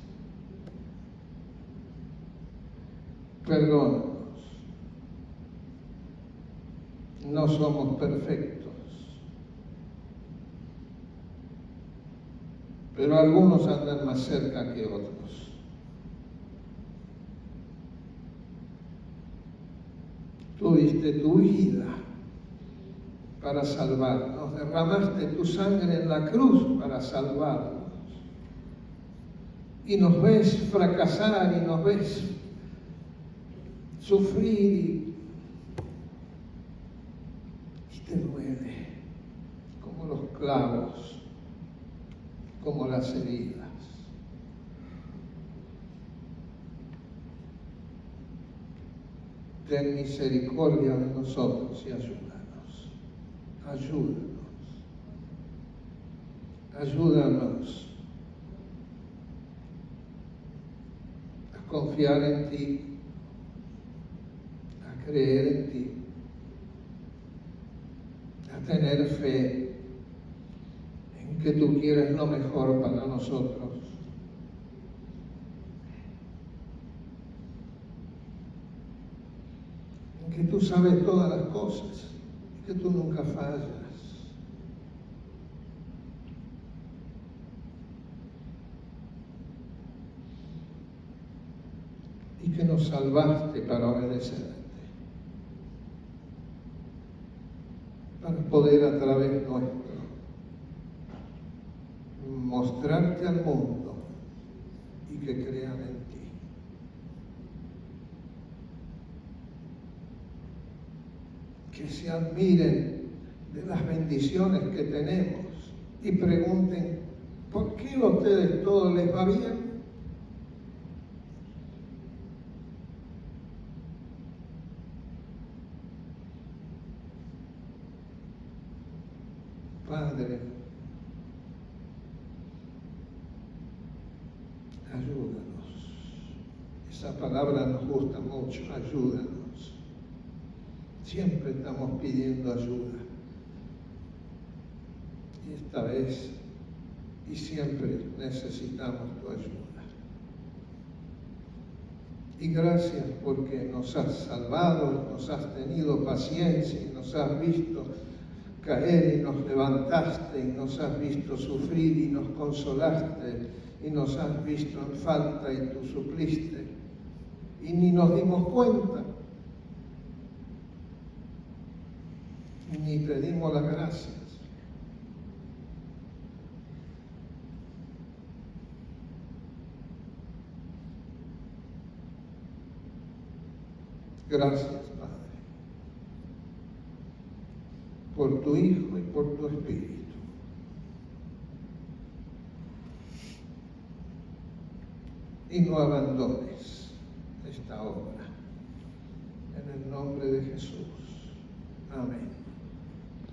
Perdónanos. No somos perfectos. Pero algunos andan más cerca que otros. Tú diste tu vida para salvarnos, derramaste tu sangre en la cruz para salvarnos. Y nos ves fracasar y nos ves sufrir y te duele, como los clavos, como las heridas. Ten misericordia de nosotros y ayúdanos. Ayúdanos. Ayúdanos a confiar en ti, a creer en ti, a tener fe en que tú quieres lo mejor para nosotros. Que tú sabes todas las cosas, que tú nunca fallas. Y que nos salvaste para obedecerte, para poder a través nuestro mostrarte al mundo y que crean en ti. Que se admiren de las bendiciones que tenemos y pregunten, ¿por qué a ustedes todo les va bien? Padre, ayúdanos. Esa palabra nos gusta mucho, ayúdanos. Siempre estamos pidiendo ayuda. Y esta vez y siempre necesitamos tu ayuda. Y gracias porque nos has salvado, nos has tenido paciencia y nos has visto caer y nos levantaste y nos has visto sufrir y nos consolaste y nos has visto en falta y tú supliste y ni nos dimos cuenta ni te dimos las gracias. Gracias, Padre, por tu Hijo y por tu Espíritu. Y no abandones esta obra. En el nombre de Jesús. Amén.